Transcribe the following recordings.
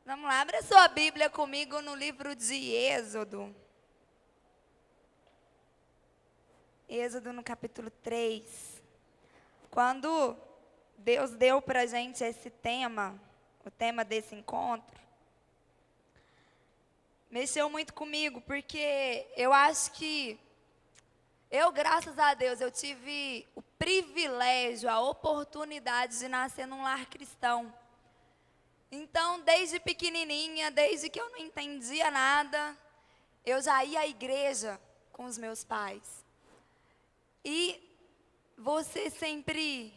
Vamos lá, abra sua Bíblia comigo no livro de Êxodo. Êxodo no capítulo 3. Quando Deus deu para a gente esse tema, o tema desse encontro, mexeu muito comigo, porque eu acho que graças a Deus, eu tive o privilégio, a oportunidade de nascer num lar cristão. Então, desde pequenininha, desde que eu não entendia nada, eu já ia à igreja com os meus pais. E você sempre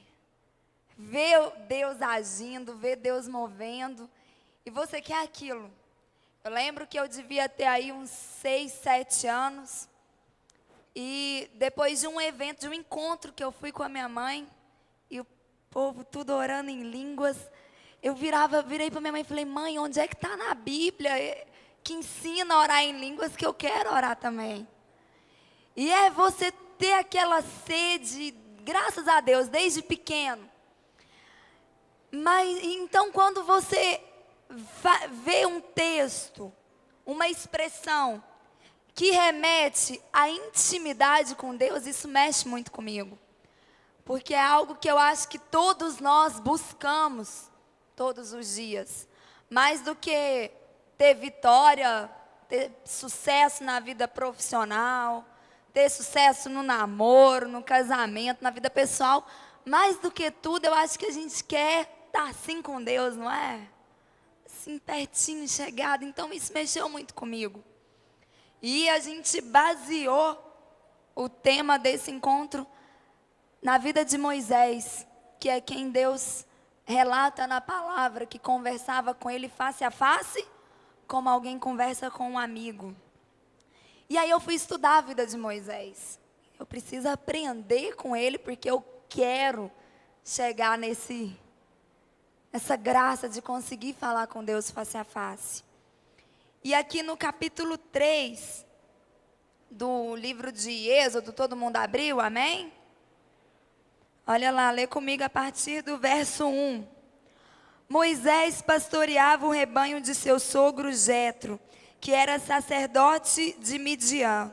vê Deus agindo, vê Deus movendo, e você quer aquilo. Eu lembro que eu devia ter aí uns 6, 7 anos, e depois de um evento, de um encontro que eu fui com a minha mãe, e o povo tudo orando em línguas, eu virei para minha mãe e falei: mãe, onde é que está na Bíblia que ensina a orar em línguas, que eu quero orar também? E é você ter aquela sede, graças a Deus, desde pequeno. Mas então quando você vê um texto, uma expressão que remete à intimidade com Deus, isso mexe muito comigo. Porque é algo que eu acho que todos nós buscamos todos os dias. Mais do que ter vitória, ter sucesso na vida profissional, ter sucesso no namoro, no casamento, na vida pessoal. Mais do que tudo, eu acho que a gente quer estar assim com Deus, não é? Assim, pertinho, chegado. Então, isso mexeu muito comigo. E a gente baseou o tema desse encontro na vida de Moisés, que é quem Deus relata na palavra, que conversava com ele face a face, como alguém conversa com um amigo. E aí eu fui estudar a vida de Moisés. Eu preciso aprender com ele, porque eu quero chegar nessa graça de conseguir falar com Deus face a face. E aqui no capítulo 3 do livro de Êxodo, todo mundo abriu, amém? Olha lá, lê comigo a partir do verso 1. Moisés pastoreava o rebanho de seu sogro Jetro, que era sacerdote de Midian.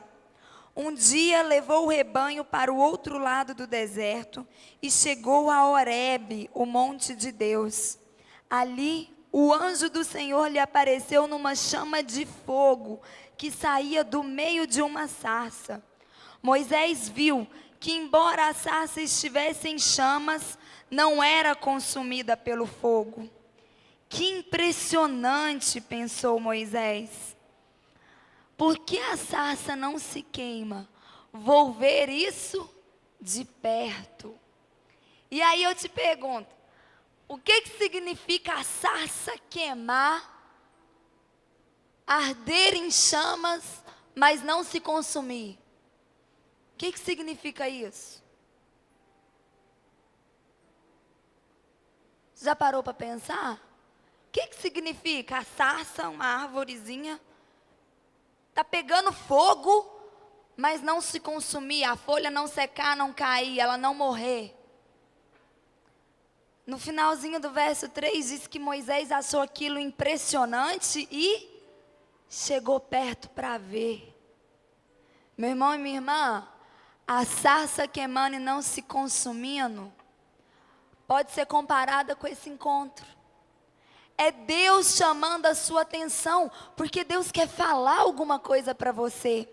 Um dia levou o rebanho para o outro lado do deserto e chegou a Horebe, o monte de Deus. Ali, o anjo do Senhor lhe apareceu numa chama de fogo que saía do meio de uma sarça. Moisés viu que, embora a sarça estivesse em chamas, não era consumida pelo fogo. Que impressionante, pensou Moisés. Por que a sarça não se queima? Vou ver isso de perto. E aí eu te pergunto, o que significa a sarça queimar, arder em chamas, mas não se consumir? O que significa isso? Já parou para pensar? O que significa a sarça, uma árvorezinha, está pegando fogo, mas não se consumir, a folha não secar, não cair, ela não morrer? No finalzinho do verso 3 diz que Moisés achou aquilo impressionante e chegou perto para ver. Meu irmão e minha irmã, a sarça queimando e não se consumindo pode ser comparada com esse encontro. É Deus chamando a sua atenção, porque Deus quer falar alguma coisa para você.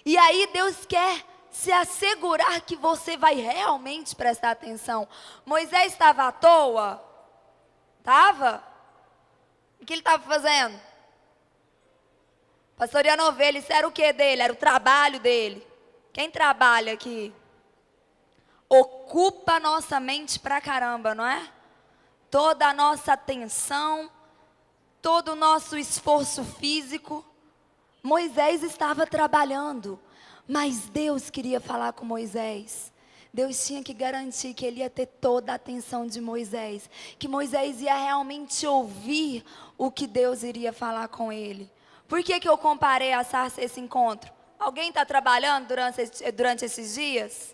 E aí Deus quer se assegurar que você vai realmente prestar atenção. Moisés estava à toa? Estava? O que ele estava fazendo? Pastoreando ovelha. Isso era o que dele? Era o trabalho dele. Quem trabalha aqui? Ocupa a nossa mente pra caramba, não é? Toda a nossa atenção, todo o nosso esforço físico. Moisés estava trabalhando, mas Deus queria falar com Moisés. Deus tinha que garantir que ele ia ter toda a atenção de Moisés, que Moisés ia realmente ouvir o que Deus iria falar com ele. Por que eu comparei a sarça a esse encontro? Alguém está trabalhando durante esses dias?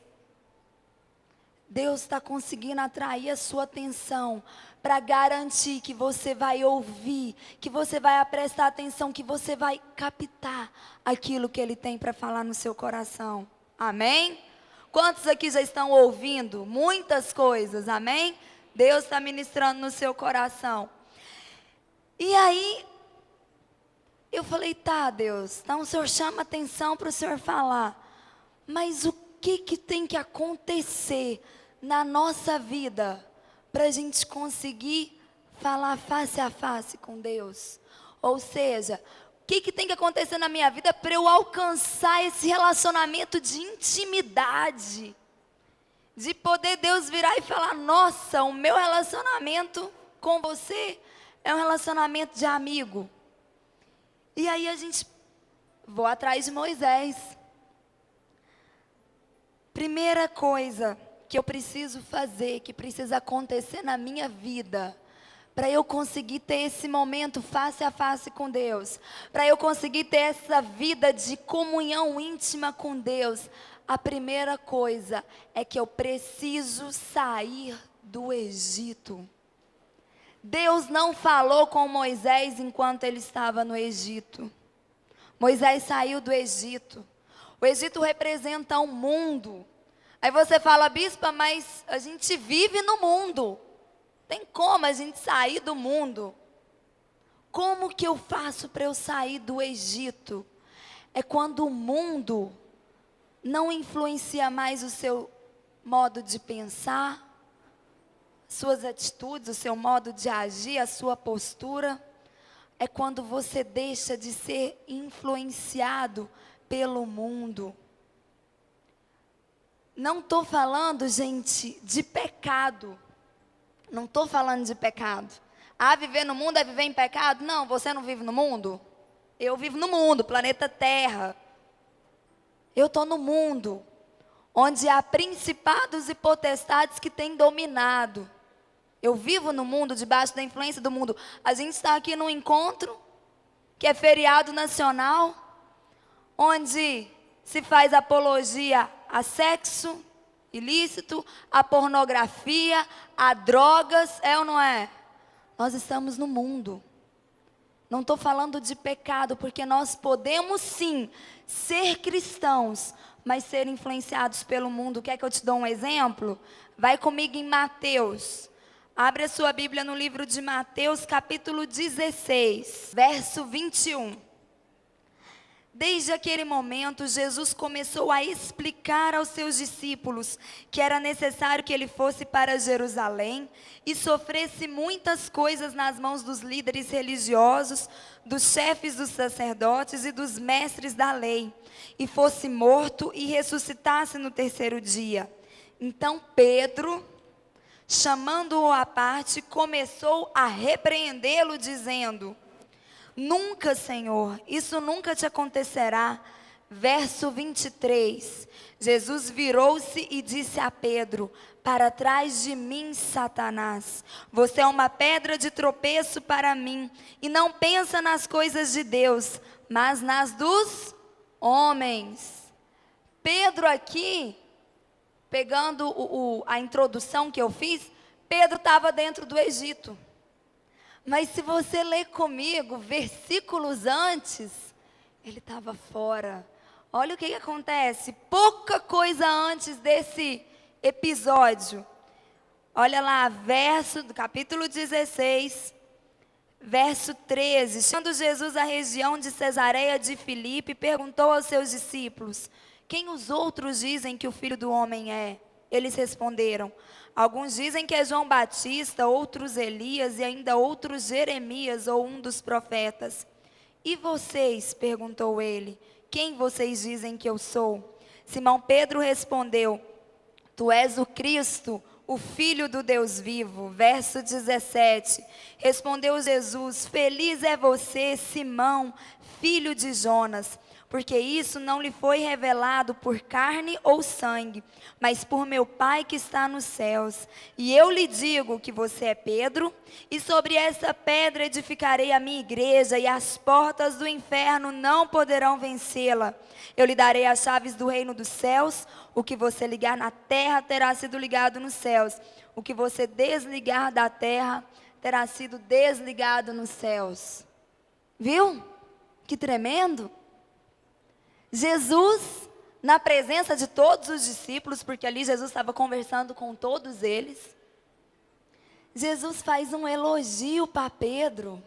Deus está conseguindo atrair a sua atenção para garantir que você vai ouvir, que você vai prestar atenção, que você vai captar aquilo que Ele tem para falar no seu coração. Amém? Quantos aqui já estão ouvindo muitas coisas? Amém? Deus está ministrando no seu coração. E aí, eu falei, tá, Deus, então o Senhor chama atenção para o Senhor falar. Mas o que tem que acontecer na nossa vida para a gente conseguir falar face a face com Deus? Ou seja, o que tem que acontecer na minha vida para eu alcançar esse relacionamento de intimidade? De poder Deus virar e falar, nossa, o meu relacionamento com você é um relacionamento de amigo. E aí vou atrás de Moisés. Primeira coisa que eu preciso fazer, que precisa acontecer na minha vida, para eu conseguir ter esse momento face a face com Deus, para eu conseguir ter essa vida de comunhão íntima com Deus, a primeira coisa é que eu preciso sair do Egito. Deus não falou com Moisés enquanto ele estava no Egito. Moisés saiu do Egito. O Egito representa um mundo. Aí você fala, bispa, mas a gente vive no mundo. Tem como a gente sair do mundo? Como que eu faço para eu sair do Egito? É quando o mundo não influencia mais o seu modo de pensar, suas atitudes, o seu modo de agir, a sua postura. É quando você deixa de ser influenciado pelo mundo. Não estou falando, gente, de pecado. Não estou falando de pecado. Ah, viver no mundo é viver em pecado? Não, você não vive no mundo? Eu vivo no mundo, planeta Terra. Eu estou no mundo, onde há principados e potestades que têm dominado. Eu vivo no mundo, debaixo da influência do mundo. A gente está aqui num encontro, que é feriado nacional, onde se faz apologia a sexo ilícito, a pornografia, a drogas, é ou não é? Nós estamos no mundo. Não estou falando de pecado, porque nós podemos sim ser cristãos, mas ser influenciados pelo mundo. Quer que eu te dou um exemplo? Vai comigo em Mateus. Abre a sua Bíblia no livro de Mateus, capítulo 16, verso 21. Desde aquele momento, Jesus começou a explicar aos seus discípulos que era necessário que ele fosse para Jerusalém e sofresse muitas coisas nas mãos dos líderes religiosos, dos chefes dos sacerdotes e dos mestres da lei, e fosse morto e ressuscitasse no terceiro dia. Então Pedro, chamando-o à parte, começou a repreendê-lo, dizendo: nunca, Senhor, isso nunca te acontecerá. Verso 23, Jesus virou-se e disse a Pedro: para trás de mim, Satanás, você é uma pedra de tropeço para mim, e não pensa nas coisas de Deus, mas nas dos homens. Pedro aqui, pegando a introdução que eu fiz, Pedro estava dentro do Egito. Mas se você ler comigo, versículos antes, ele estava fora. Olha o que acontece, pouca coisa antes desse episódio. Olha lá, verso do capítulo 16, verso 13. Chegando Jesus à região de Cesareia de Filipe, perguntou aos seus discípulos: quem os outros dizem que o Filho do Homem é? Eles responderam: alguns dizem que é João Batista, outros Elias e ainda outros Jeremias ou um dos profetas. E vocês? Perguntou ele. Quem vocês dizem que eu sou? Simão Pedro respondeu: tu és o Cristo, o Filho do Deus vivo. Verso 17. Respondeu Jesus: feliz é você, Simão, filho de Jonas, porque isso não lhe foi revelado por carne ou sangue, mas por meu Pai que está nos céus. E eu lhe digo que você é Pedro, e sobre essa pedra edificarei a minha igreja, e as portas do inferno não poderão vencê-la. Eu lhe darei as chaves do reino dos céus. O que você ligar na terra terá sido ligado nos céus. o que você desligar da terra terá sido desligado nos céus. Viu? Que tremendo. Jesus, na presença de todos os discípulos, porque ali Jesus estava conversando com todos eles, Jesus faz um elogio para Pedro.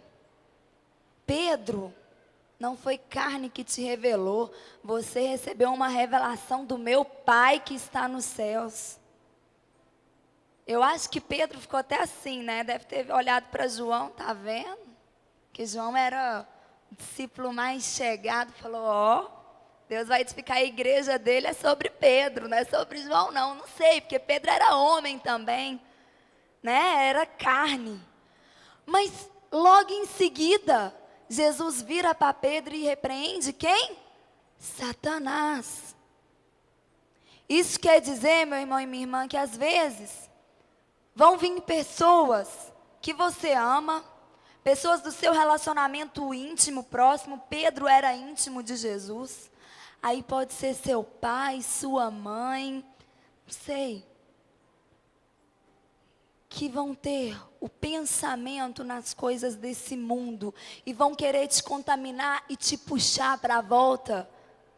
Pedro, não foi carne que te revelou, você recebeu uma revelação do meu Pai que está nos céus. Eu acho que Pedro ficou até assim, né? Deve ter olhado para João, tá vendo? Que João era o discípulo mais chegado, falou, ó, Deus vai edificar a igreja dele, é sobre Pedro, não é sobre João não sei, porque Pedro era homem também, né? Era carne. Mas logo em seguida, Jesus vira para Pedro e repreende quem? Satanás. Isso quer dizer, meu irmão e minha irmã, que às vezes vão vir pessoas que você ama, pessoas do seu relacionamento íntimo, próximo. Pedro era íntimo de Jesus. Aí pode ser seu pai, sua mãe, não sei. Que vão ter o pensamento nas coisas desse mundo e vão querer te contaminar e te puxar para a volta,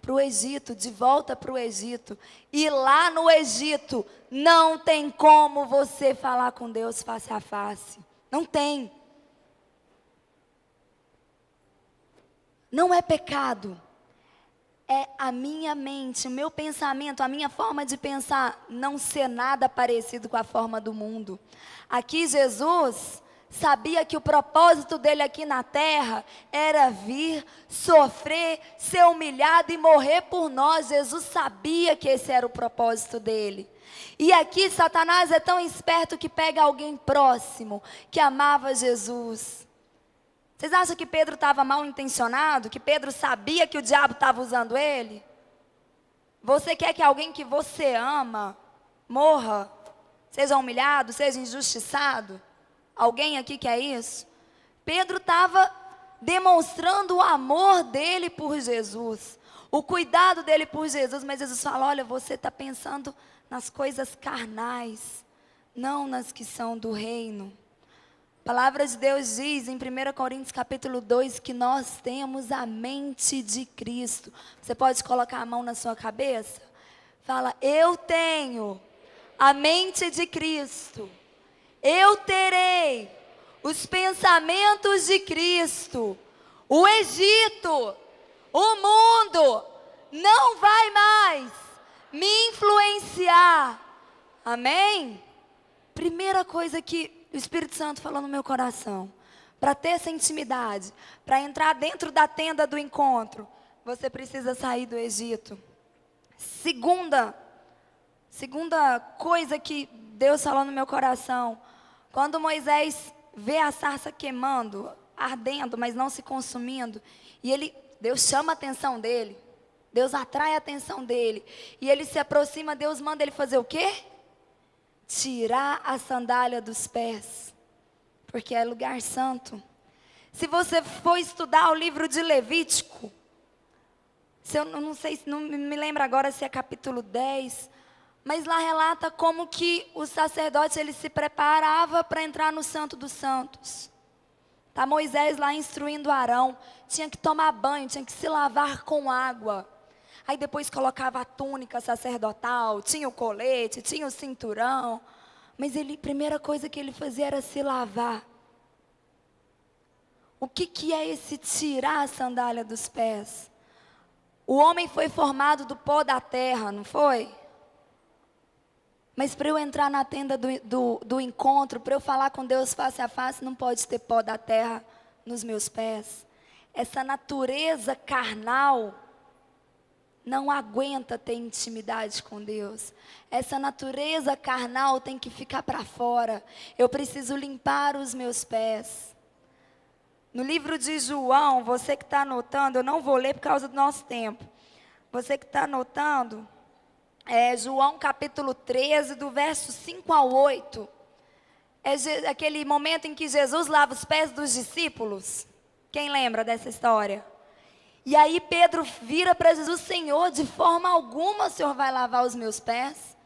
para o Egito, de volta para o Egito. E lá no Egito não tem como você falar com Deus face a face. Não tem. Não é pecado. É a minha mente, o meu pensamento, a minha forma de pensar não ser nada parecido com a forma do mundo. Aqui Jesus sabia que o propósito dele aqui na terra era vir, sofrer, ser humilhado e morrer por nós. Jesus sabia que esse era o propósito dele. E aqui Satanás é tão esperto que pega alguém próximo, que amava Jesus. Vocês acham que Pedro estava mal intencionado? Que Pedro sabia que o diabo estava usando ele? Você quer que alguém que você ama morra? Seja humilhado, seja injustiçado? Alguém aqui quer isso? Pedro estava demonstrando o amor dele por Jesus, o cuidado dele por Jesus, mas Jesus fala, olha, você está pensando nas coisas carnais, não nas que são do reino. A palavra de Deus diz em 1 Coríntios capítulo 2 que nós temos a mente de Cristo. Você pode colocar a mão na sua cabeça? Fala, eu tenho a mente de Cristo. Eu terei os pensamentos de Cristo. O Egito, o mundo, não vai mais me influenciar. Amém? Primeira coisa que o Espírito Santo falou no meu coração, para ter essa intimidade, para entrar dentro da tenda do encontro, você precisa sair do Egito. Segunda coisa que Deus falou no meu coração, quando Moisés vê a sarça queimando, ardendo, mas não se consumindo, e Deus chama a atenção dele, Deus atrai a atenção dele, e ele se aproxima, Deus manda ele fazer o quê? Tirar a sandália dos pés, porque é lugar santo. Se você for estudar o livro de Levítico, eu não sei, não me lembro agora se é capítulo 10, mas lá relata como que o sacerdote ele se preparava para entrar no Santo dos Santos. Tá Moisés lá instruindo Arão, tinha que tomar banho, tinha que se lavar com água. Aí depois colocava a túnica sacerdotal, tinha o colete, tinha o cinturão. Mas a primeira coisa que ele fazia era se lavar. O que é esse tirar a sandália dos pés? O homem foi formado do pó da terra, não foi? Mas para eu entrar na tenda do encontro, para eu falar com Deus face a face, não pode ter pó da terra nos meus pés. Essa natureza carnal não aguenta ter intimidade com Deus. Essa natureza carnal tem que ficar para fora. Eu preciso limpar os meus pés. No livro de João, você que está anotando, eu não vou ler por causa do nosso tempo. Você que está anotando, João capítulo 13, do verso 5 ao 8. É aquele momento em que Jesus lava os pés dos discípulos. Quem lembra dessa história? E aí Pedro vira para Jesus, Senhor, de forma alguma o Senhor vai lavar os meus pés?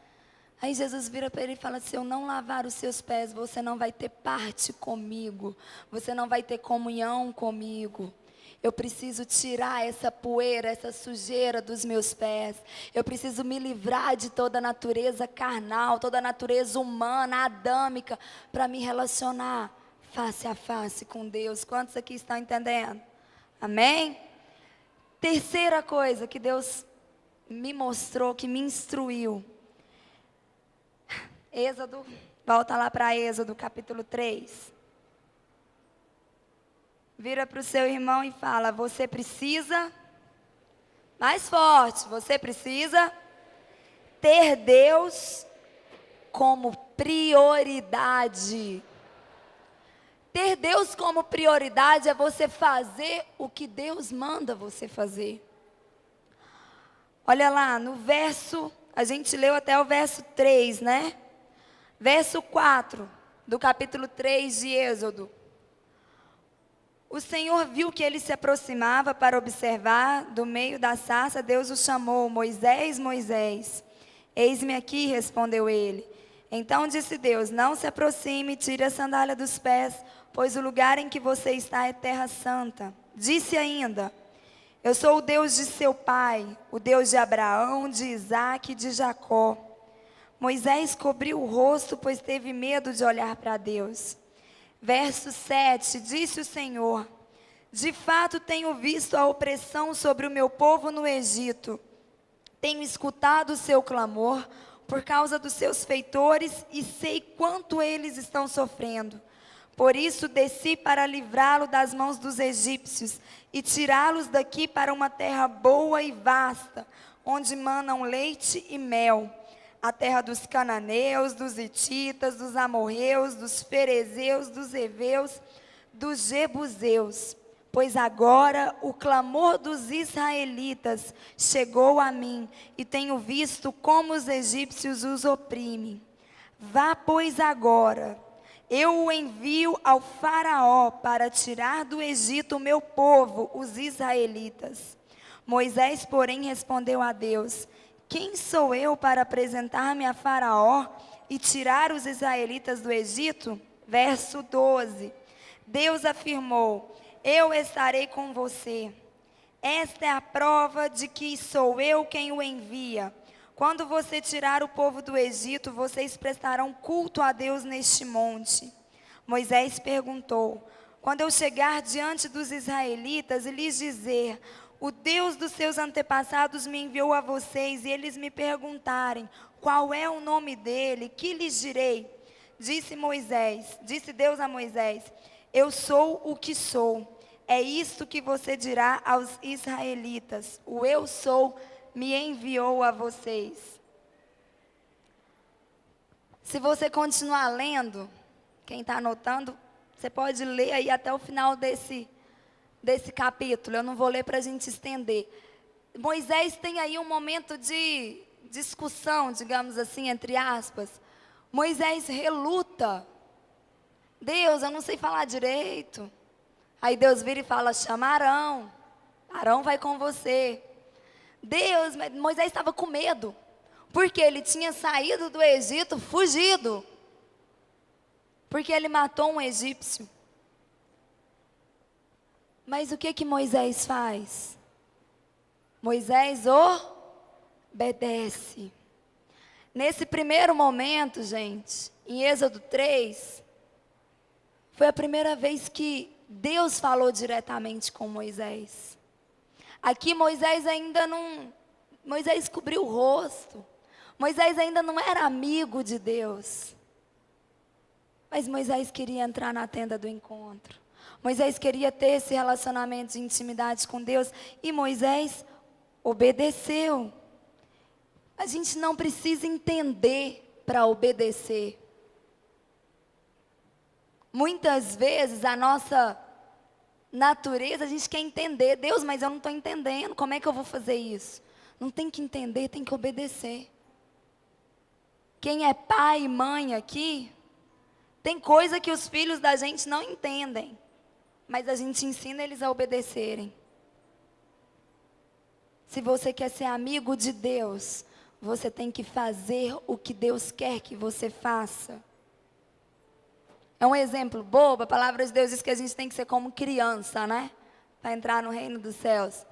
Aí Jesus vira para ele e fala: se eu não lavar os seus pés, você não vai ter parte comigo, você não vai ter comunhão comigo. Eu preciso tirar essa poeira, essa sujeira dos meus pés. Eu preciso me livrar de toda a natureza carnal, toda a natureza humana, adâmica, para me relacionar face a face com Deus. Quantos aqui estão entendendo? Amém? Terceira coisa que Deus me mostrou, que me instruiu. Êxodo, volta lá para Êxodo, capítulo 3. Vira para o seu irmão e fala: você precisa, mais forte, você precisa ter Deus como prioridade. Ter Deus como prioridade é você fazer o que Deus manda você fazer. Olha lá, no verso, a gente leu até o verso 3, né? Verso 4 do capítulo 3 de Êxodo. O Senhor viu que ele se aproximava para observar. Do meio da sarça, Deus o chamou: Moisés, Moisés. Eis-me aqui, respondeu ele. Então disse Deus: não se aproxime, tire a sandália dos pés, pois o lugar em que você está é terra santa. Disse ainda: eu sou o Deus de seu pai, o Deus de Abraão, de Isaque e de Jacó. Moisés cobriu o rosto, pois teve medo de olhar para Deus. Verso 7, disse o Senhor: de fato tenho visto a opressão sobre o meu povo no Egito. Tenho escutado o seu clamor por causa dos seus feitores e sei quanto eles estão sofrendo. Por isso desci para livrá-lo das mãos dos egípcios e tirá-los daqui para uma terra boa e vasta, onde manam leite e mel. A terra dos cananeus, dos hititas, dos amorreus, dos ferezeus, dos heveus, dos jebuseus. Pois agora o clamor dos israelitas chegou a mim, e tenho visto como os egípcios os oprimem. Vá, pois, agora, eu o envio ao faraó para tirar do Egito o meu povo, os israelitas. Moisés, porém, respondeu a Deus: quem sou eu para apresentar-me a faraó e tirar os israelitas do Egito? Verso 12. Deus afirmou: eu estarei com você. Esta é a prova de que sou eu quem o envia. Quando você tirar o povo do Egito, vocês prestarão culto a Deus neste monte. Moisés perguntou: quando eu chegar diante dos israelitas e lhes dizer: o Deus dos seus antepassados me enviou a vocês, e eles me perguntarem: qual é o nome dele? Que lhes direi? Disse Deus a Moisés: eu sou o que sou. É isto que você dirá aos israelitas: o eu sou me enviou a vocês. Se você continuar lendo, quem está anotando, você pode ler aí até o final desse capítulo. Eu não vou ler para a gente estender. Moisés tem aí um momento de discussão, digamos assim, entre aspas. Moisés reluta. Deus, eu não sei falar direito. Aí Deus vira e fala: chama Arão. Arão vai com você. Deus, Moisés estava com medo, porque ele tinha saído do Egito, fugido, porque ele matou um egípcio. Mas o que Moisés faz? Moisés obedece. Nesse primeiro momento, gente, em Êxodo 3, foi a primeira vez que Deus falou diretamente com Moisés. Aqui Moisés cobriu o rosto. Moisés ainda não era amigo de Deus. Mas Moisés queria entrar na tenda do encontro. Moisés queria ter esse relacionamento de intimidade com Deus. E Moisés obedeceu. A gente não precisa entender para obedecer. Muitas vezes a nossa natureza, a gente quer entender. Deus, mas eu não estou entendendo. Como é que eu vou fazer isso? Não tem que entender, tem que obedecer. Quem é pai e mãe aqui, tem coisa que os filhos da gente não entendem, mas a gente ensina eles a obedecerem. Se você quer ser amigo de Deus, você tem que fazer o que Deus quer que você faça. É um exemplo bobo, a palavra de Deus diz que a gente tem que ser como criança, né? Para entrar no reino dos céus.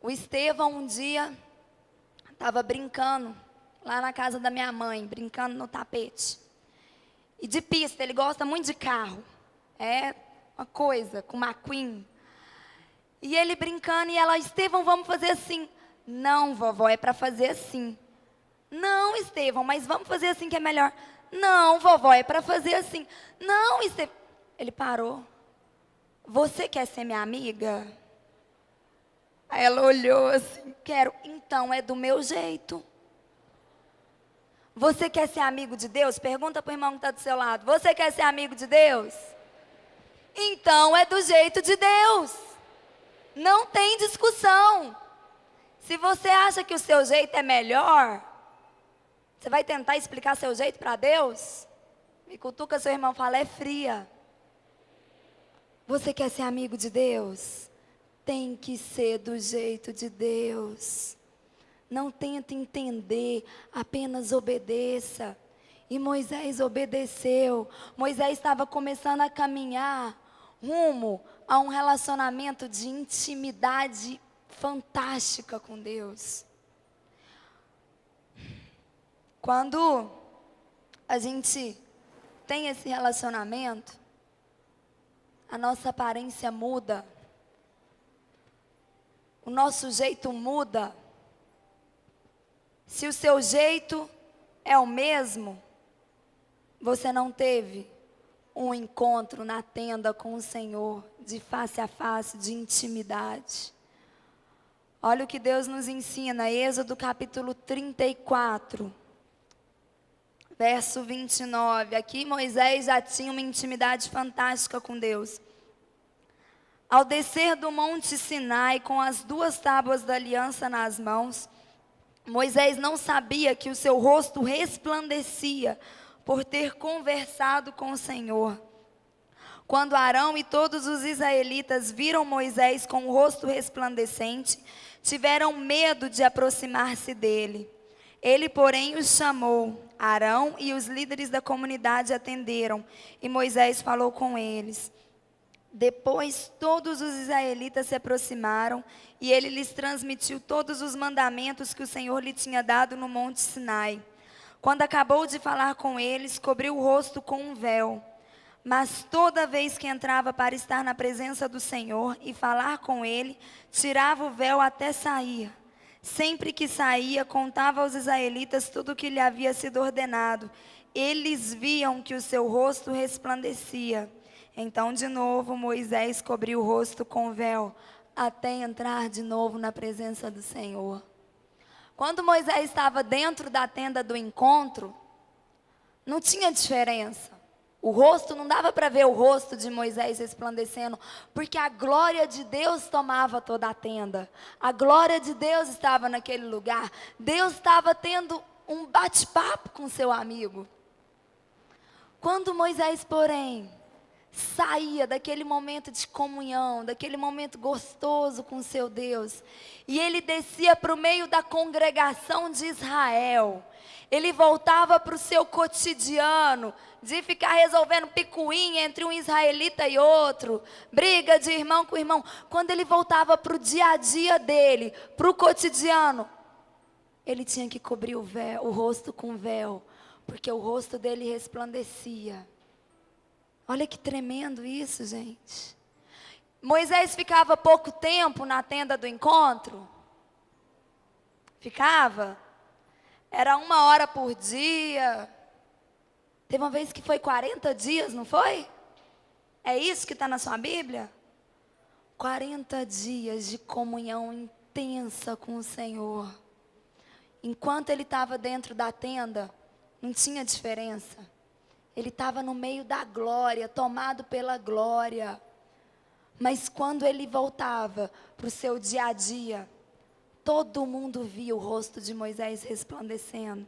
O Estevão um dia estava brincando lá na casa da minha mãe, brincando no tapete. E de pista, ele gosta muito de carro. É uma coisa, com McQueen. E ele brincando e ela, Estevão, vamos fazer assim. Não, vovó, é para fazer assim. Não, Estevão, mas vamos fazer assim que é melhor. Não, vovó, é para fazer assim. Não, Estevão. Ele parou. Você quer ser minha amiga? Aí ela olhou assim, quero. Então é do meu jeito. Você quer ser amigo de Deus? Pergunta para o irmão que está do seu lado. Você quer ser amigo de Deus? Então é do jeito de Deus. Não tem discussão. Se você acha que o seu jeito é melhor, você vai tentar explicar seu jeito para Deus? Me cutuca seu irmão e fala, é fria. Você quer ser amigo de Deus? Tem que ser do jeito de Deus. Não tenta entender, apenas obedeça. E Moisés obedeceu. Moisés estava começando a caminhar rumo a um relacionamento de intimidade fantástica com Deus. Quando a gente tem esse relacionamento, a nossa aparência muda. O nosso jeito muda. Se o seu jeito é o mesmo, você não teve um encontro na tenda com o Senhor, de face a face, de intimidade. Olha o que Deus nos ensina, Êxodo capítulo 34, verso 29. Aqui Moisés já tinha uma intimidade fantástica com Deus. Ao descer do monte Sinai com as 2 tábuas da aliança nas mãos, Moisés não sabia que o seu rosto resplandecia por ter conversado com o Senhor. Quando Arão e todos os israelitas viram Moisés com o rosto resplandecente, tiveram medo de aproximar-se dele. Ele, porém, os chamou. Arão e os líderes da comunidade atenderam, e Moisés falou com eles. Depois todos os israelitas se aproximaram, e ele lhes transmitiu todos os mandamentos que o Senhor lhe tinha dado no monte Sinai. Quando acabou de falar com eles, cobriu o rosto com um véu. Mas toda vez que entrava para estar na presença do Senhor e falar com ele, tirava o véu até sair. Sempre que saía, contava aos israelitas tudo o que lhe havia sido ordenado. Eles viam que o seu rosto resplandecia. Então, de novo, Moisés cobriu o rosto com o véu, até entrar de novo na presença do Senhor. Quando Moisés estava dentro da tenda do encontro, não tinha diferença. O rosto, não dava para ver o rosto de Moisés resplandecendo, porque a glória de Deus tomava toda a tenda. A glória de Deus estava naquele lugar. Deus estava tendo um bate-papo com seu amigo. Quando Moisés, porém, saía daquele momento de comunhão, daquele momento gostoso com seu Deus, e ele descia para o meio da congregação de Israel, ele voltava para o seu cotidiano, de ficar resolvendo picuinha entre um israelita e outro, briga de irmão com irmão. Quando ele voltava para o dia a dia dele, para o cotidiano, ele tinha que cobrir o rosto com véu, porque o rosto dele resplandecia. Olha que tremendo isso, gente. Moisés ficava pouco tempo na tenda do encontro? Ficava? Era 1 hora por dia. Teve uma vez que foi 40 dias, não foi? É isso que está na sua Bíblia? 40 dias de comunhão intensa com o Senhor. Enquanto ele estava dentro da tenda, não tinha diferença. Ele estava no meio da glória, tomado pela glória. Mas quando ele voltava para o seu dia a dia, todo mundo via o rosto de Moisés resplandecendo.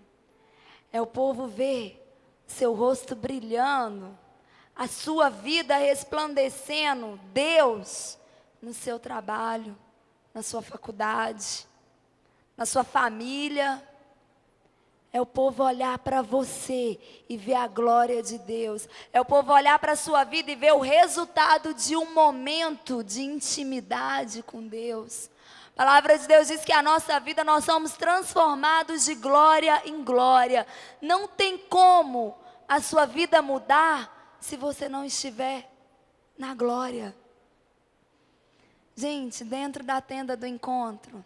É o povo ver seu rosto brilhando, a sua vida resplandecendo, Deus, no seu trabalho, na sua faculdade, na sua família, É o povo olhar para você e ver a glória de Deus. É o povo olhar para a sua vida e ver o resultado de um momento de intimidade com Deus. A palavra de Deus diz que a nossa vida nós somos transformados de glória em glória. Não tem como a sua vida mudar se você não estiver na glória. Gente, dentro da tenda do encontro,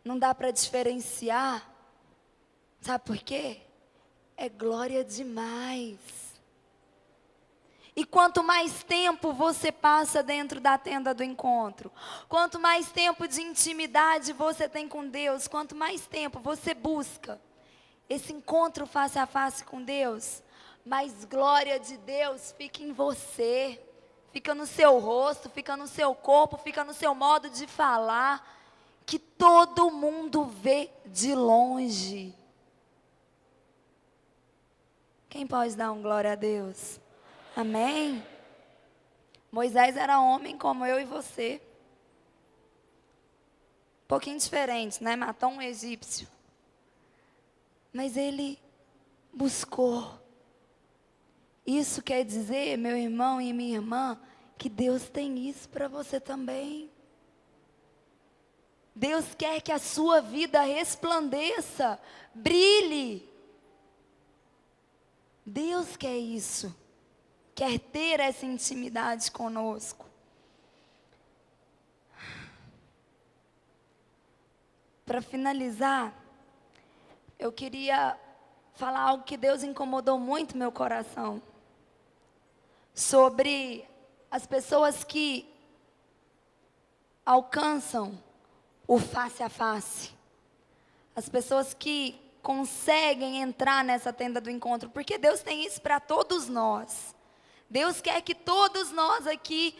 não dá para diferenciar. Sabe por quê? É glória demais. E quanto mais tempo você passa dentro da tenda do encontro, quanto mais tempo de intimidade você tem com Deus, quanto mais tempo você busca esse encontro face a face com Deus, mais glória de Deus fica em você, fica no seu rosto, fica no seu corpo, fica no seu modo de falar, que todo mundo vê de longe. Quem pode dar um glória a Deus? Amém? Moisés era homem como eu e você. Um pouquinho diferente, né? Matou um egípcio. Mas ele buscou. Isso quer dizer, meu irmão e minha irmã, que Deus tem isso para você também. Deus quer que a sua vida resplandeça, brilhe. Deus quer isso, quer ter essa intimidade conosco. Para finalizar, eu queria falar algo que Deus incomodou muito meu coração, sobre as pessoas que alcançam o face a face, as pessoas que conseguem entrar nessa tenda do encontro, porque Deus tem isso para todos nós. Deus quer que todos nós aqui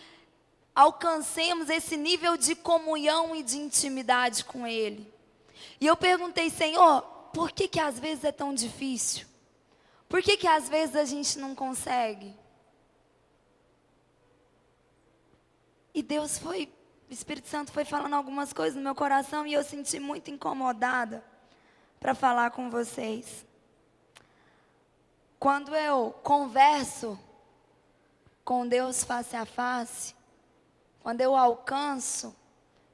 alcancemos esse nível de comunhão e de intimidade com Ele. E eu perguntei, Senhor, por que que às vezes é tão difícil? Por que que às vezes a gente não consegue? E o Espírito Santo foi falando algumas coisas no meu coração e eu senti muito incomodada para falar com vocês. Quando eu converso com Deus face a face, quando eu alcanço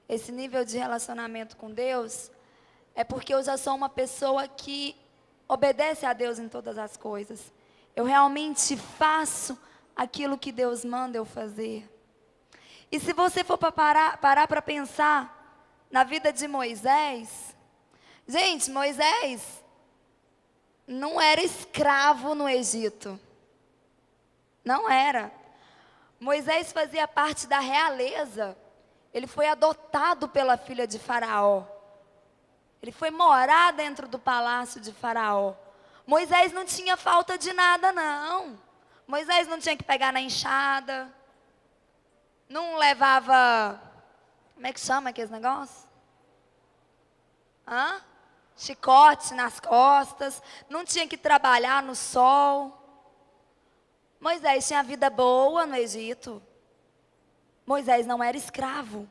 esse nível de relacionamento com Deus, é porque eu já sou uma pessoa que obedece a Deus em todas as coisas. Eu realmente faço aquilo que Deus manda eu fazer. E se você for parar para pensar na vida de Moisés, gente, Moisés não era escravo no Egito. Não era. Moisés fazia parte da realeza. Ele foi adotado pela filha de Faraó. Ele foi morar dentro do palácio de Faraó. Moisés não tinha falta de nada, não. Moisés não tinha que pegar na enxada. Não levava, como é que chama aqueles negócios? Chicote nas costas. Não tinha que trabalhar no sol. Moisés tinha vida boa no Egito. Moisés não era escravo.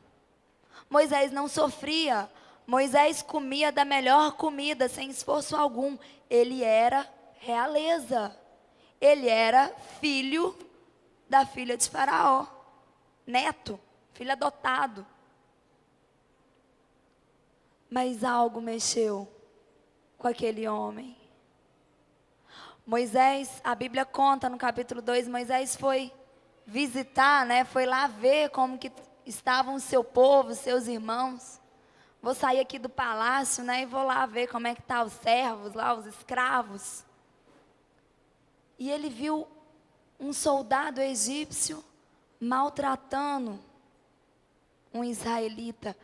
Moisés não sofria. Moisés comia da melhor comida, sem esforço algum. Ele era realeza. Ele era filho da filha de Faraó. Neto, filho adotado. Mas algo mexeu com aquele homem. Moisés, a Bíblia conta no capítulo 2, Moisés foi visitar, foi lá ver como que estavam o seu povo, seus irmãos. Vou sair aqui do palácio, e vou lá ver como é que estão os servos lá, os escravos. E ele viu um soldado egípcio maltratando um israelita.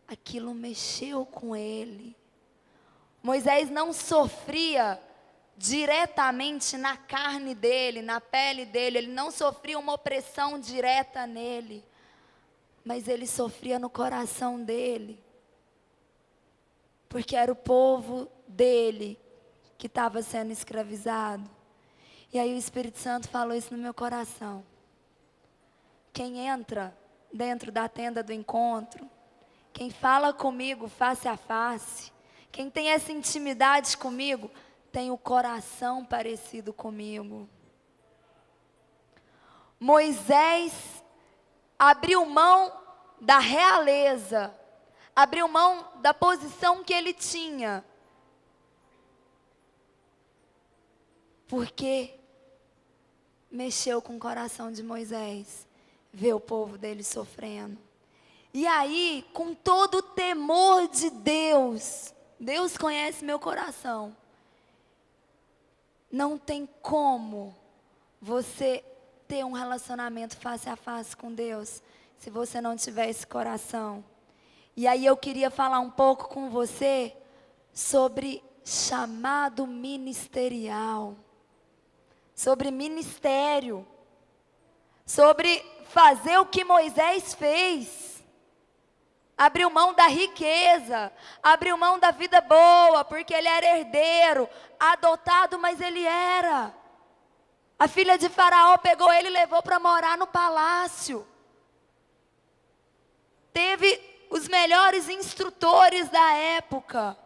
Aquilo mexeu com ele. Moisés não sofria diretamente na carne dele, na pele dele. Ele não sofria uma opressão direta nele. Mas ele sofria no coração dele. Porque era o povo dele que estava sendo escravizado. E aí o Espírito Santo falou isso no meu coração. Quem entra dentro da tenda do encontro, quem fala comigo face a face, Quem tem essa intimidade comigo, tem o coração parecido comigo. Moisés abriu mão da realeza, abriu mão da posição que ele tinha, porque mexeu com o coração de Moisés, ver o povo dele sofrendo. E aí, com todo o temor de Deus, Deus conhece meu coração. Não tem como você ter um relacionamento face a face com Deus se você não tiver esse coração. E aí eu queria falar um pouco com você sobre chamado ministerial, sobre ministério, sobre fazer o que Moisés fez. Abriu mão da riqueza, abriu mão da vida boa, porque ele era herdeiro, adotado, mas ele era. A filha de Faraó pegou ele e levou para morar no palácio. Teve os melhores instrutores da época.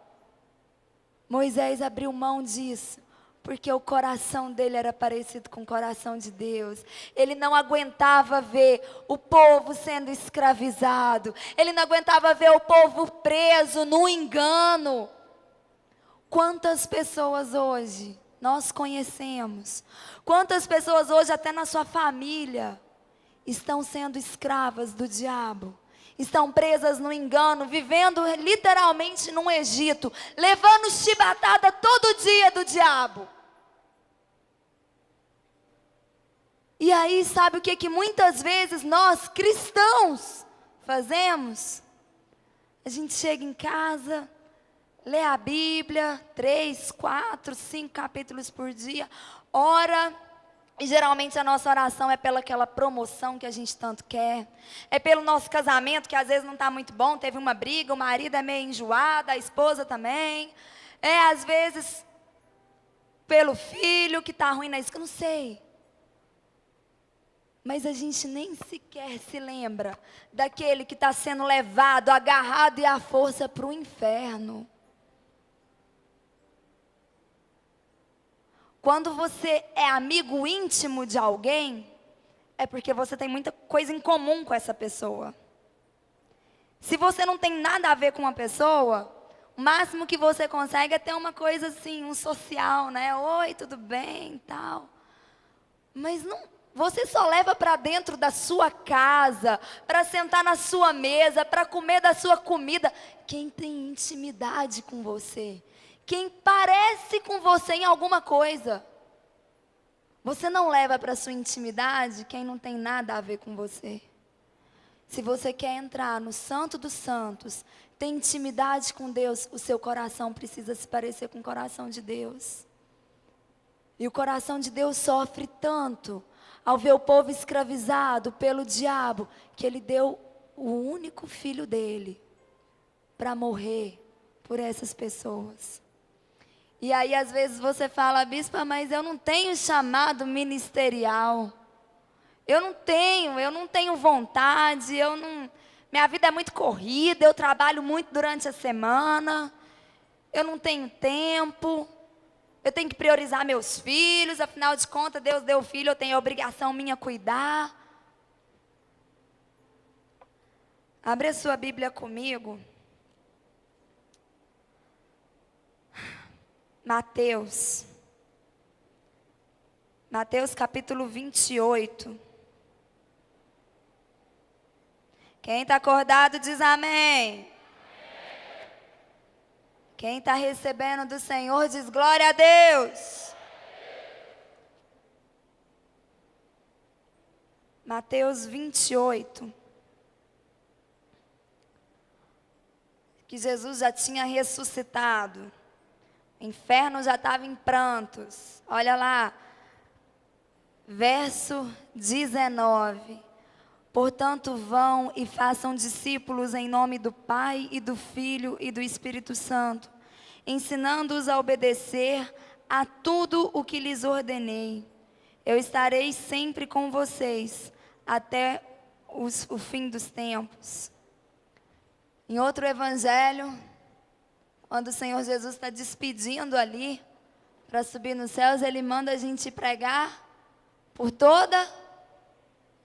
Moisés abriu mão disso, porque o coração dele era parecido com o coração de Deus. Ele não aguentava ver o povo sendo escravizado. Ele não aguentava ver o povo preso no engano. Quantas pessoas hoje nós conhecemos? Quantas pessoas hoje, até na sua família, estão sendo escravas do diabo? Estão presas no engano, vivendo literalmente num Egito, levando chibatada todo dia do diabo. E aí, sabe o que muitas vezes nós, cristãos, fazemos? A gente chega em casa, lê a Bíblia, 3, 4, 5 capítulos por dia, ora. E geralmente a nossa oração é pela aquela promoção que a gente tanto quer. É pelo nosso casamento, que às vezes não está muito bom, teve uma briga, o marido é meio enjoado, a esposa também. É às vezes pelo filho que está ruim na escola, não sei. Mas a gente nem sequer se lembra daquele que está sendo levado, agarrado e à força para o inferno. Quando você é amigo íntimo de alguém, é porque você tem muita coisa em comum com essa pessoa. Se você não tem nada a ver com uma pessoa, o máximo que você consegue é ter uma coisa assim, um social, né? Oi, tudo bem, tal. Mas não, você só leva para dentro da sua casa, para sentar na sua mesa, para comer da sua comida, quem tem intimidade com você. Quem parece com você em alguma coisa. Você não leva para a sua intimidade quem não tem nada a ver com você. Se você quer entrar no Santo dos Santos, ter intimidade com Deus, o seu coração precisa se parecer com o coração de Deus. E o coração de Deus sofre tanto ao ver o povo escravizado pelo diabo, que ele deu o único filho dele para morrer por essas pessoas. E aí às vezes você fala, bispa, mas eu não tenho chamado ministerial. Eu não tenho vontade, minha vida é muito corrida, eu trabalho muito durante a semana, eu não tenho tempo, eu tenho que priorizar meus filhos, afinal de contas Deus deu filho, eu tenho a obrigação minha cuidar. Abre a sua Bíblia comigo. Mateus capítulo 28. Quem está acordado diz amém. Quem está recebendo do Senhor diz glória a Deus. Mateus 28. Que Jesus já tinha ressuscitado. O inferno já estava em prantos. Olha lá, verso 19. Portanto, vão e façam discípulos em nome do Pai e do Filho e do Espírito Santo, ensinando-os a obedecer a tudo o que lhes ordenei. Eu estarei sempre com vocês até o fim dos tempos. Em outro evangelho, quando o Senhor Jesus está despedindo ali, para subir nos céus, Ele manda a gente pregar por toda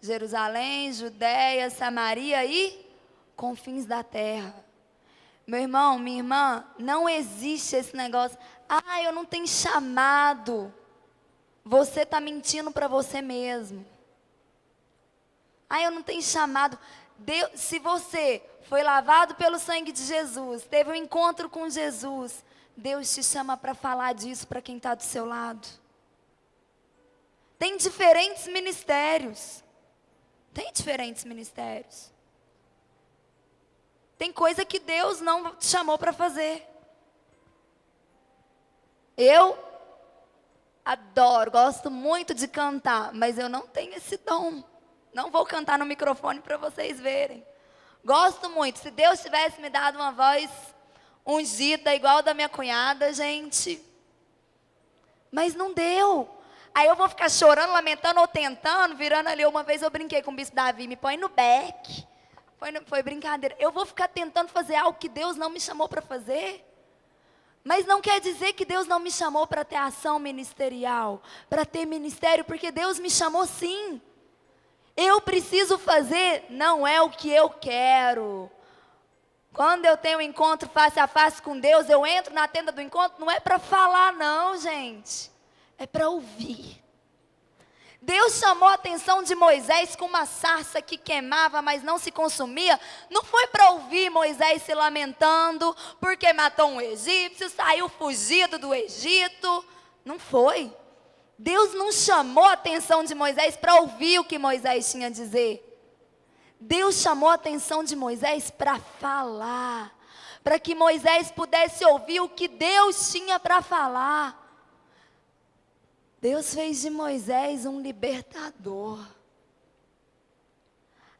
Jerusalém, Judéia, Samaria e confins da terra. Meu irmão, minha irmã, não existe esse negócio, eu não tenho chamado. Você está mentindo para você mesmo. Eu não tenho chamado. Deus, se você foi lavado pelo sangue de Jesus, teve um encontro com Jesus, Deus te chama para falar disso para quem está do seu lado. Tem diferentes ministérios. Tem diferentes ministérios. Tem coisa que Deus não te chamou para fazer. Eu adoro, gosto muito de cantar, mas eu não tenho esse dom. Não vou cantar no microfone para vocês verem. Gosto muito. Se Deus tivesse me dado uma voz ungida, igual da minha cunhada, gente. Mas não deu. Aí eu vou ficar chorando, lamentando ou tentando, virando ali. Uma vez eu brinquei com o bispo Davi, me põe no back. Foi brincadeira. Eu vou ficar tentando fazer algo que Deus não me chamou para fazer. Mas não quer dizer que Deus não me chamou para ter ação ministerial, para ter ministério, porque Deus me chamou sim. Eu preciso fazer, não é o que eu quero. Quando eu tenho um encontro face a face com Deus, eu entro na tenda do encontro, não é para falar não, gente. É para ouvir. Deus chamou a atenção de Moisés com uma sarça que queimava, mas não se consumia. Não foi para ouvir Moisés se lamentando, porque matou um egípcio, saiu fugido do Egito. Não foi. Deus não chamou a atenção de Moisés para ouvir o que Moisés tinha a dizer. Deus chamou a atenção de Moisés para falar, para que Moisés pudesse ouvir o que Deus tinha para falar. Deus fez de Moisés um libertador.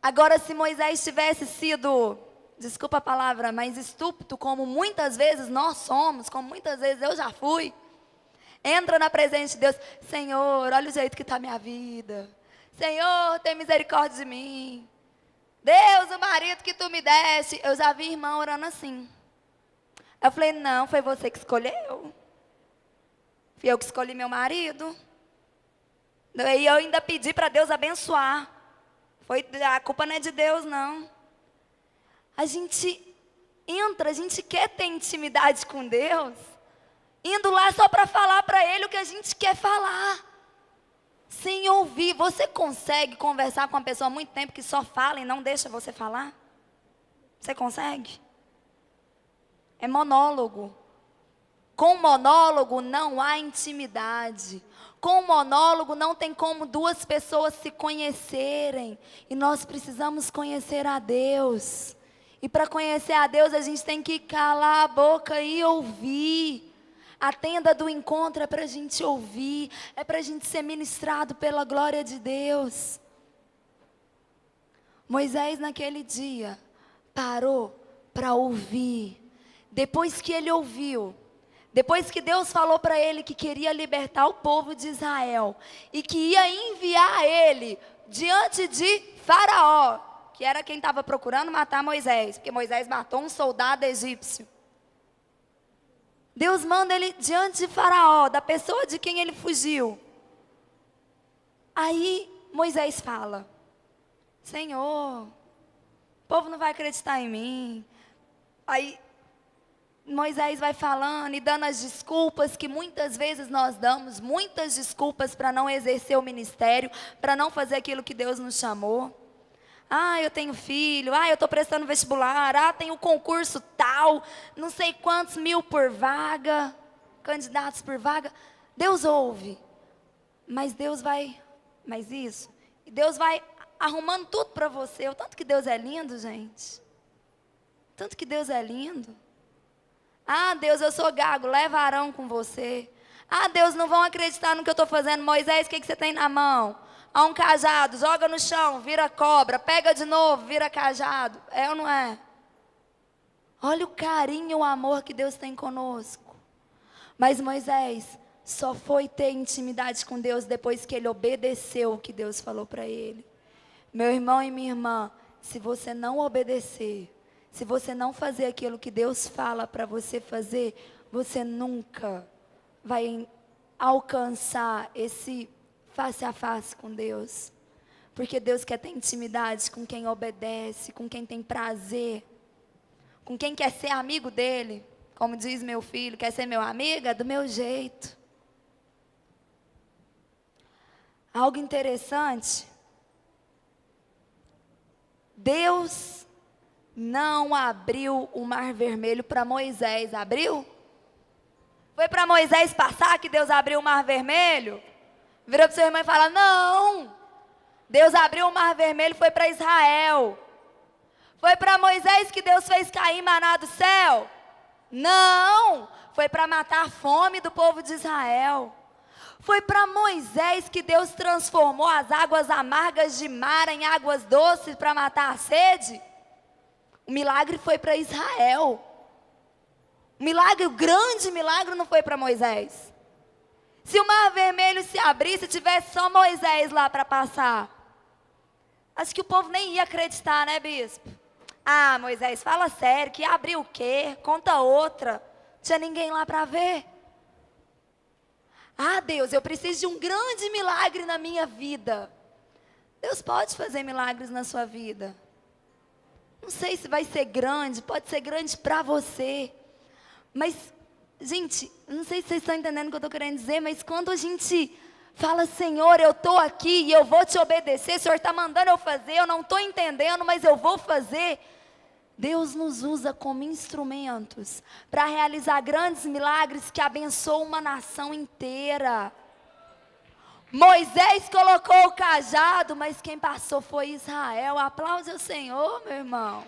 Agora, se Moisés tivesse sido, desculpa a palavra, mas estúpido, como muitas vezes nós somos, como muitas vezes eu já fui, entra na presença de Deus, Senhor, olha o jeito que está minha vida. Senhor, tem misericórdia de mim. Deus, o marido que tu me deste. Eu já vi irmã orando assim. Eu falei, não, foi você que escolheu. Fui eu que escolhi meu marido. E eu ainda pedi para Deus abençoar. A culpa não é de Deus, não. A gente entra, a gente quer ter intimidade com Deus, indo lá só para falar para Ele o que a gente quer falar. Sem ouvir. Você consegue conversar com uma pessoa há muito tempo que só fala e não deixa você falar? Você consegue? É monólogo. Com monólogo não há intimidade. Com monólogo não tem como duas pessoas se conhecerem. E nós precisamos conhecer a Deus. E para conhecer a Deus a gente tem que calar a boca e ouvir. A tenda do encontro é para a gente ouvir. É para a gente ser ministrado pela glória de Deus. Moisés naquele dia parou para ouvir. Depois que ele ouviu, depois que Deus falou para ele que queria libertar o povo de Israel e que ia enviar ele diante de Faraó, que era quem estava procurando matar Moisés, porque Moisés matou um soldado egípcio. Deus manda ele diante de Faraó, da pessoa de quem ele fugiu. Aí Moisés fala, Senhor, o povo não vai acreditar em mim. Aí Moisés vai falando e dando as desculpas que muitas vezes nós damos, muitas desculpas para não exercer o ministério, para não fazer aquilo que Deus nos chamou. Eu tenho filho, eu estou prestando vestibular, tem o concurso tal, não sei quantos mil por vaga, candidatos por vaga. Deus ouve, mas Deus vai arrumando tudo para você. O tanto que Deus é lindo, gente. Tanto que Deus é lindo. Deus, eu sou gago, leva Arão com você. Deus, não vão acreditar no que eu estou fazendo. Moisés, o que você tem na mão? Um cajado, joga no chão, vira cobra, pega de novo, vira cajado. É ou não é? Olha o carinho e o amor que Deus tem conosco. Mas Moisés só foi ter intimidade com Deus depois que ele obedeceu o que Deus falou para ele. Meu irmão e minha irmã, se você não obedecer, Se você não fazer aquilo que Deus fala para você fazer, você nunca vai alcançar esse face a face com Deus. Porque Deus quer ter intimidade com quem obedece, com quem tem prazer, com quem quer ser amigo dele. Como diz meu filho, quer ser meu amigo? É do meu jeito. Algo interessante. Deus não abriu o mar vermelho para Moisés. Abriu? Foi para Moisés passar que Deus abriu o mar vermelho? Vira para o seu irmão e fala, não. Deus abriu o mar vermelho, foi para Israel. Foi para Moisés que Deus fez cair maná do céu? Não. Foi para matar a fome do povo de Israel. Foi para Moisés que Deus transformou as águas amargas de mar em águas doces para matar a sede? O milagre foi para Israel. O grande milagre não foi para Moisés. Se o mar vermelho se abrisse e tivesse só Moisés lá para passar, acho que o povo nem ia acreditar, né, bispo? Ah, Moisés, fala sério, que abriu o quê? Conta outra. Não tinha ninguém lá para ver. Ah, Deus, eu preciso de um grande milagre na minha vida. Deus pode fazer milagres na sua vida. Não sei se vai ser grande, pode ser grande para você. Mas, gente, não sei se vocês estão entendendo o que eu estou querendo dizer, mas quando a gente fala, Senhor, eu estou aqui e eu vou te obedecer, o Senhor está mandando eu fazer, eu não estou entendendo, mas eu vou fazer. Deus nos usa como instrumentos para realizar grandes milagres que abençoam uma nação inteira. Moisés colocou o cajado, mas quem passou foi Israel. Aplaude ao Senhor, meu irmão.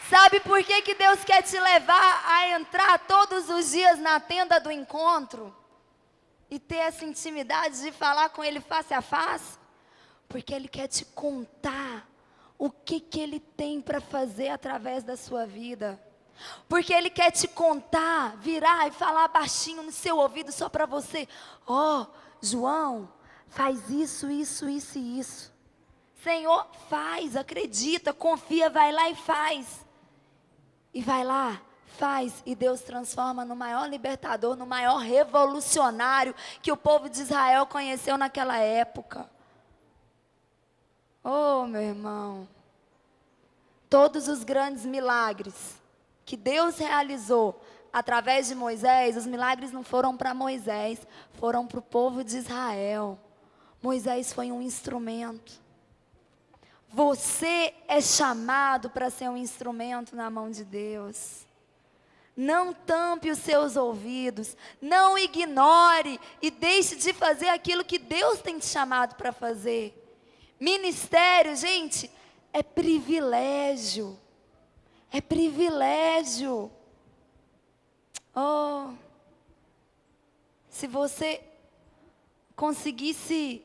Sabe por que Deus quer te levar a entrar todos os dias na tenda do encontro? E ter essa intimidade de falar com Ele face a face? Porque Ele quer te contar o que Ele tem para fazer através da sua vida. Porque Ele quer te contar, virar e falar baixinho no seu ouvido só para você. Ó, João, faz isso, isso, isso e isso. Senhor, faz, acredita, confia, vai lá e faz. E vai lá, faz, e Deus transforma no maior libertador, no maior revolucionário que o povo de Israel conheceu naquela época. Oh, meu irmão, todos os grandes milagres que Deus realizou através de Moisés, os milagres não foram para Moisés, foram para o povo de Israel. Moisés foi um instrumento. Você é chamado para ser um instrumento na mão de Deus. Não tampe os seus ouvidos, não ignore e deixe de fazer aquilo que Deus tem te chamado para fazer. Ministério, gente, é privilégio. É privilégio. Oh, se você conseguisse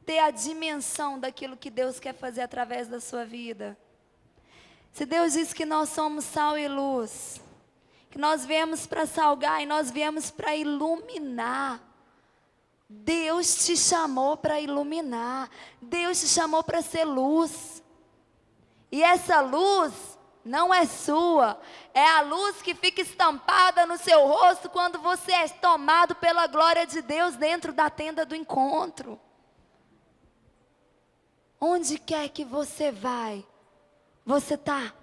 ter a dimensão daquilo que Deus quer fazer através da sua vida. Se Deus diz que nós somos sal e luz, que nós viemos para salgar e nós viemos para iluminar. Deus te chamou para iluminar. Deus te chamou para ser luz. E essa luz não é sua. É a luz que fica estampada no seu rosto quando você é tomado pela glória de Deus dentro da tenda do encontro. Onde quer que você vai, você está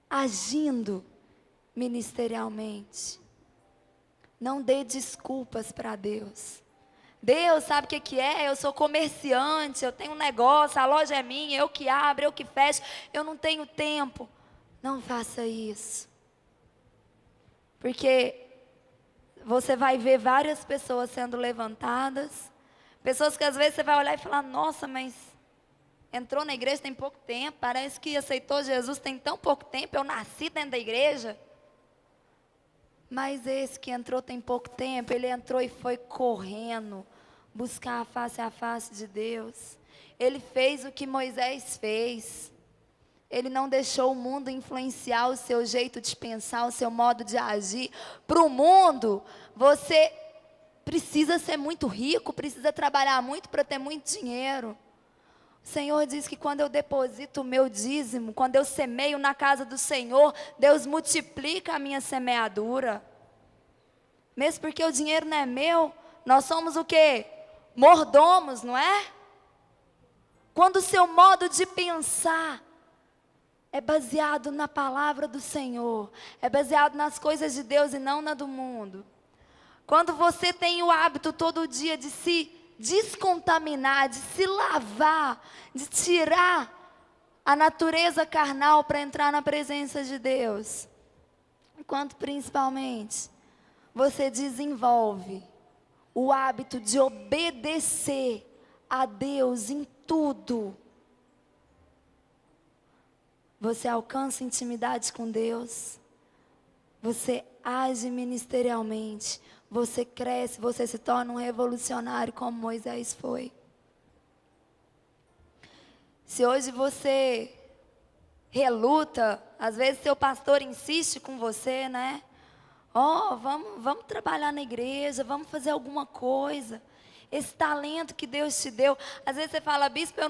agindo ministerialmente. Não dê desculpas para Deus. Deus, sabe o que é? Eu sou comerciante, eu tenho um negócio, a loja é minha, eu que abro, eu que fecho, eu não tenho tempo. Não faça isso. Porque você vai ver várias pessoas sendo levantadas, pessoas que às vezes você vai olhar e falar, nossa, mas entrou na igreja tem pouco tempo, parece que aceitou Jesus tem tão pouco tempo, eu nasci dentro da igreja. Mas esse que entrou tem pouco tempo, ele entrou e foi correndo, buscar a face de Deus. Ele fez o que Moisés fez. Ele não deixou o mundo influenciar o seu jeito de pensar, o seu modo de agir. Para o mundo, você precisa ser muito rico, precisa trabalhar muito para ter muito dinheiro. O Senhor diz que quando eu deposito o meu dízimo, quando eu semeio na casa do Senhor, Deus multiplica a minha semeadura. Mesmo porque o dinheiro não é meu, nós somos o quê? Mordomos, não é? Quando o seu modo de pensar é baseado na palavra do Senhor, é baseado nas coisas de Deus e não na do mundo. Quando você tem o hábito todo dia de se descontaminar, de se lavar, de tirar a natureza carnal para entrar na presença de Deus. Enquanto principalmente você desenvolve o hábito de obedecer a Deus em tudo. Você alcança intimidade com Deus, você age ministerialmente, você cresce, você se torna um revolucionário como Moisés foi. Se hoje você reluta, às vezes seu pastor insiste com você, né? Vamos trabalhar na igreja, vamos fazer alguma coisa. Esse talento que Deus te deu. Às vezes você fala, bispo, eu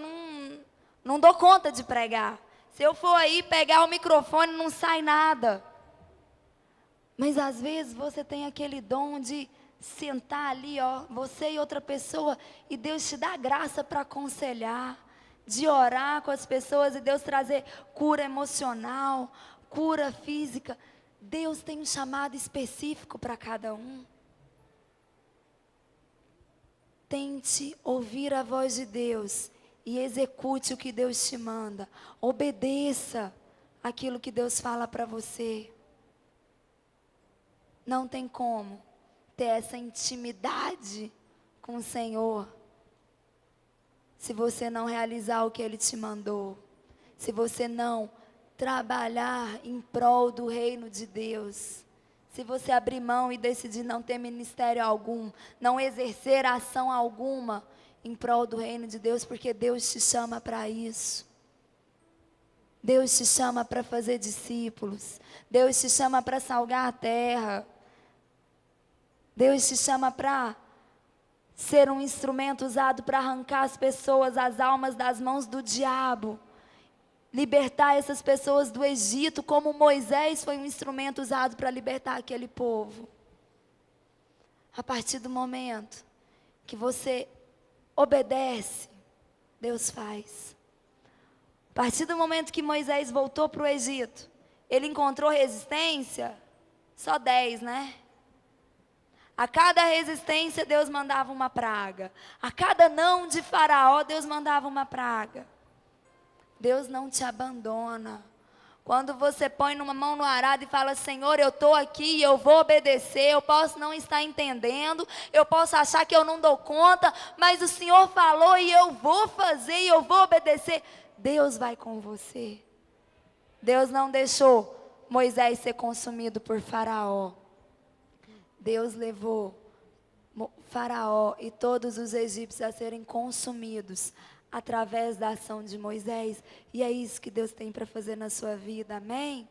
não dou conta de pregar. Se eu for aí pegar o microfone, não sai nada. Mas às vezes você tem aquele dom de sentar ali, você e outra pessoa, e Deus te dá graça para aconselhar, de orar com as pessoas e Deus trazer cura emocional, cura física. Deus tem um chamado específico para cada um. Tente ouvir a voz de Deus e execute o que Deus te manda. Obedeça aquilo que Deus fala para você. Não tem como ter essa intimidade com o Senhor se você não realizar o que Ele te mandou. Se você não trabalhar em prol do reino de Deus. Se você abrir mão e decidir não ter ministério algum, não exercer ação alguma em prol do reino de Deus, porque Deus te chama para isso. Deus te chama para fazer discípulos. Deus te chama para salgar a terra. Deus te chama para ser um instrumento usado para arrancar as pessoas, as almas das mãos do diabo. Libertar essas pessoas do Egito, como Moisés foi um instrumento usado para libertar aquele povo. A partir do momento que você obedece, Deus faz. A partir do momento que Moisés voltou para o Egito, ele encontrou resistência? Só 10, né? A cada resistência, Deus mandava uma praga. A cada não de Faraó, Deus mandava uma praga. Deus não te abandona. Quando você põe numa mão no arado e fala, Senhor, eu estou aqui, eu vou obedecer, eu posso não estar entendendo, eu posso achar que eu não dou conta, mas o Senhor falou e eu vou fazer e eu vou obedecer. Deus vai com você. Deus não deixou Moisés ser consumido por Faraó. Deus levou Faraó e todos os egípcios a serem consumidos através da ação de Moisés. E é isso que Deus tem para fazer na sua vida, amém?